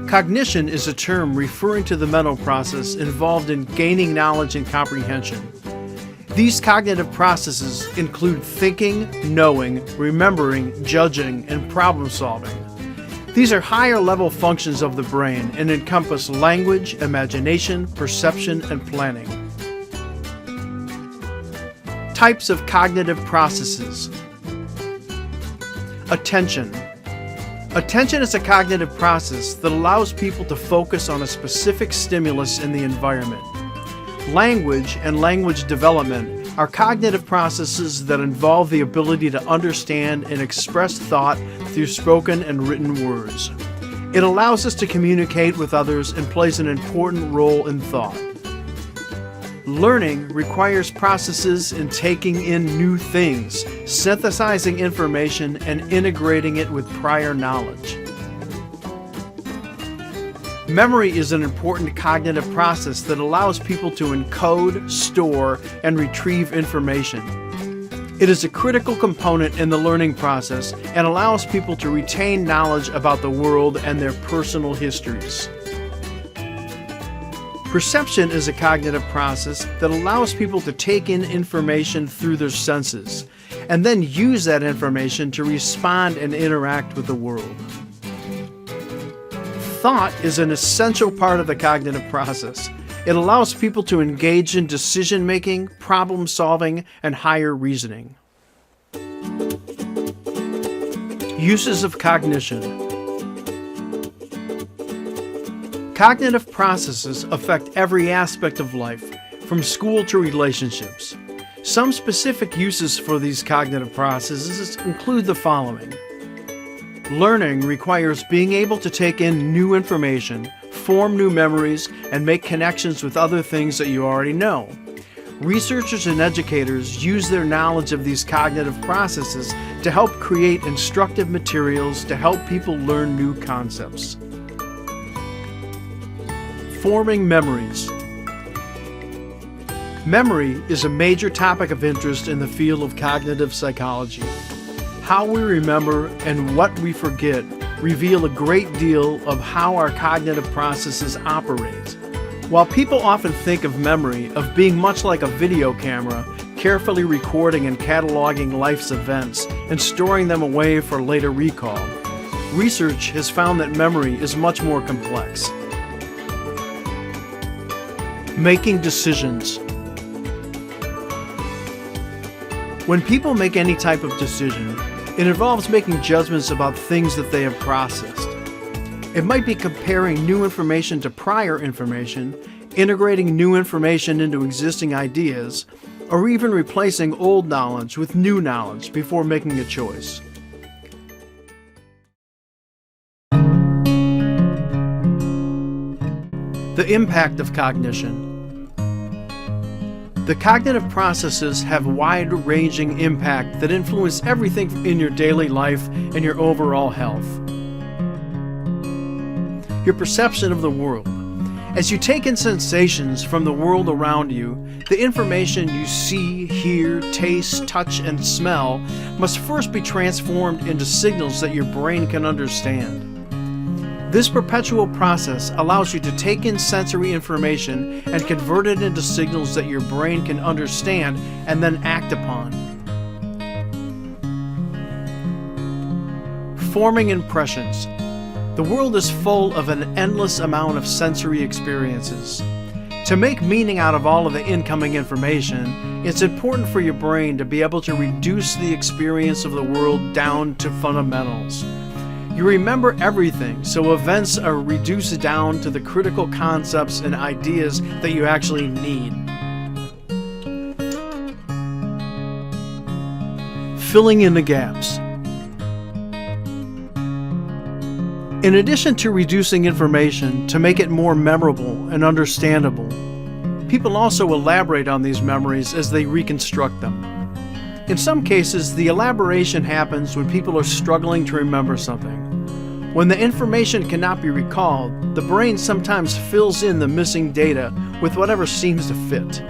Cognition is a term referring to the mental process involved in gaining knowledge and comprehension. These cognitive processes include thinking, knowing, remembering, judging, and problem solving. These are higher level functions of the brain and encompass language, imagination, perception, and planning. Types of cognitive processes. Attention. Attention is a cognitive process that allows people to focus on a specific stimulus in the environment. Language and language development are cognitive processes that involve the ability to understand and express thought through spoken and written words. It allows us to communicate with others and plays an important role in thought. Learning requires processes in taking in new things, synthesizing information, and integrating it with prior knowledge. Memory is an important cognitive process that allows people to encode, store, and retrieve information. It is a critical component in the learning process and allows people to retain knowledge about the world and their personal histories. Perception is a cognitive process that allows people to take in information through their senses and then use that information to respond and interact with the world. Thought is an essential part of the cognitive process. It allows people to engage in decision-making, problem-solving, and higher reasoning. Uses of cognition. Cognitive processes affect every aspect of life, from school to relationships. Some specific uses for these cognitive processes include the following. Learning requires being able to take in new information, form new memories, and make connections with other things that you already know. Researchers and educators use their knowledge of these cognitive processes to help create instructive materials to help people learn new concepts. Forming memories. Memory is a major topic of interest in the field of cognitive psychology. How we remember and what we forget reveal a great deal of how our cognitive processes operate. While people often think of memory of being much like a video camera, carefully recording and cataloging life's events and storing them away for later recall, research has found that memory is much more complex. Making decisions. When people make any type of decision, it involves making judgments about things that they have processed. It might be comparing new information to prior information, integrating new information into existing ideas, or even replacing old knowledge with new knowledge before making a choice. The impact of cognition. The cognitive processes have wide-ranging impact that influence everything in your daily life and your overall health. Your perception of the world. As you take in sensations from the world around you, the information you see, hear, taste, touch, and smell must first be transformed into signals that your brain can understand. This perpetual process allows you to take in sensory information and convert it into signals that your brain can understand and then act upon. Forming impressions. The world is full of an endless amount of sensory experiences. To make meaning out of all of the incoming information, it's important for your brain to be able to reduce the experience of the world down to fundamentals. You remember everything, so events are reduced down to the critical concepts and ideas that you actually need. Filling in the gaps. In addition to reducing information to make it more memorable and understandable, people also elaborate on these memories as they reconstruct them. In some cases, the elaboration happens when people are struggling to remember something. When the information cannot be recalled, the brain sometimes fills in the missing data with whatever seems to fit.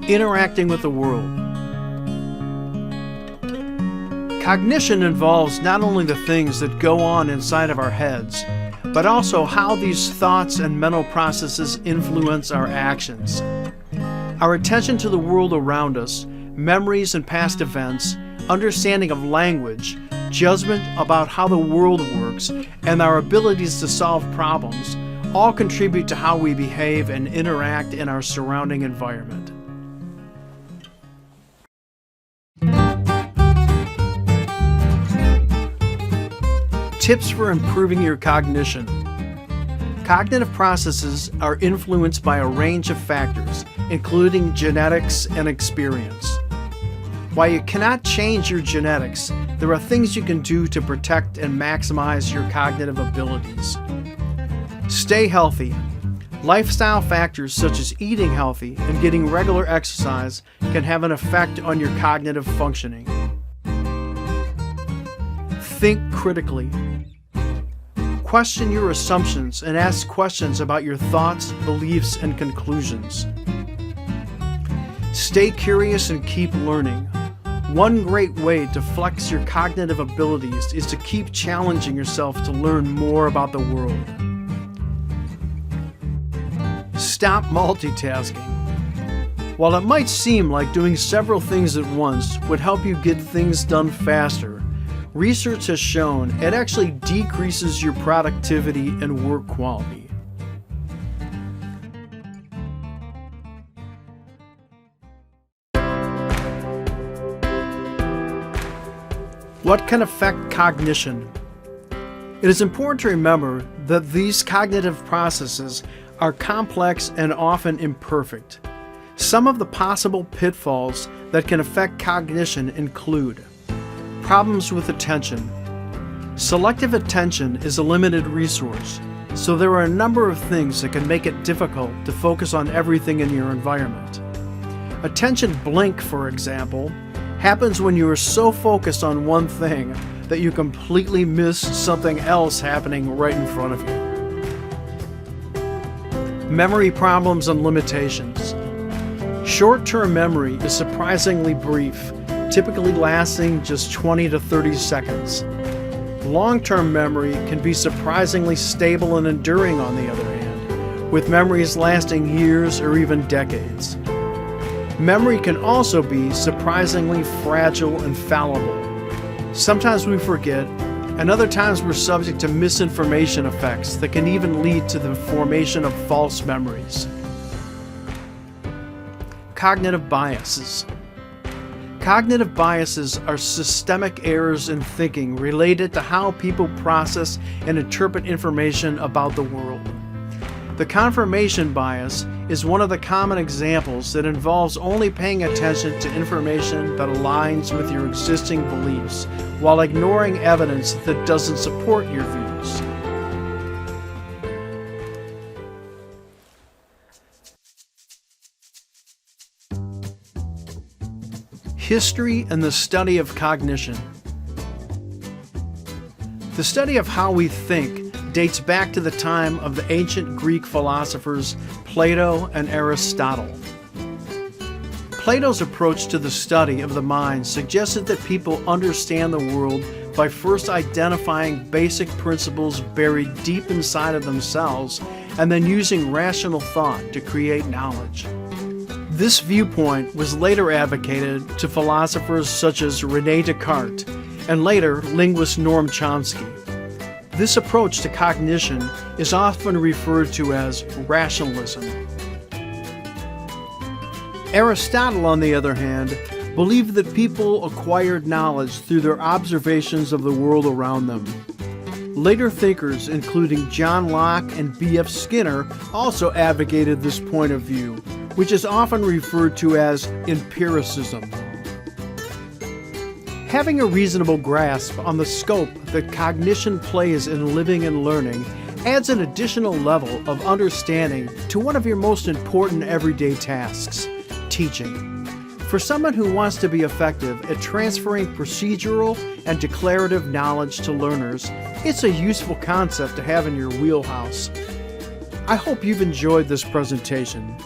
Interacting with the world. Cognition involves not only the things that go on inside of our heads, but also how these thoughts and mental processes influence our actions. Our attention to the world around us, memories and past events, understanding of language, judgment about how the world works, and our abilities to solve problems all contribute to how we behave and interact in our surrounding environment. Tips for improving your cognition. Cognitive processes are influenced by a range of factors, including genetics and experience. While you cannot change your genetics, there are things you can do to protect and maximize your cognitive abilities. Stay healthy. Lifestyle factors such as eating healthy and getting regular exercise can have an effect on your cognitive functioning. Think critically. Question your assumptions and ask questions about your thoughts, beliefs, and conclusions. Stay curious and keep learning. One great way to flex your cognitive abilities is to keep challenging yourself to learn more about the world. Stop multitasking. While it might seem like doing several things at once would help you get things done faster, research has shown it actually decreases your productivity and work quality. What can affect cognition? It is important to remember that these cognitive processes are complex and often imperfect. Some of the possible pitfalls that can affect cognition include problems with attention. Selective attention is a limited resource, so there are a number of things that can make it difficult to focus on everything in your environment. Attention blink, for example, happens when you are so focused on one thing that you completely miss something else happening right in front of you. Memory problems and limitations. Short-term memory is surprisingly brief, typically lasting just 20 to 30 seconds. Long-term memory can be surprisingly stable and enduring, on the other hand, with memories lasting years or even decades. Memory can also be surprisingly fragile and fallible. Sometimes we forget, and other times we're subject to misinformation effects that can even lead to the formation of false memories. Cognitive biases. Cognitive biases are systemic errors in thinking related to how people process and interpret information about the world. The confirmation bias is one of the common examples that involves only paying attention to information that aligns with your existing beliefs while ignoring evidence that doesn't support your views. History and the study of cognition. The study of how we think dates back to the time of the ancient Greek philosophers Plato and Aristotle. Plato's approach to the study of the mind suggested that people understand the world by first identifying basic principles buried deep inside of themselves and then using rational thought to create knowledge. This viewpoint was later advocated to philosophers such as René Descartes and later linguist Noam Chomsky. This approach to cognition is often referred to as rationalism. Aristotle, on the other hand, believed that people acquired knowledge through their observations of the world around them. Later thinkers, including John Locke and B.F. Skinner, also advocated this point of view, which is often referred to as empiricism. Having a reasonable grasp on the scope that cognition plays in living and learning adds an additional level of understanding to one of your most important everyday tasks, teaching. For someone who wants to be effective at transferring procedural and declarative knowledge to learners, it's a useful concept to have in your wheelhouse. I hope you've enjoyed this presentation.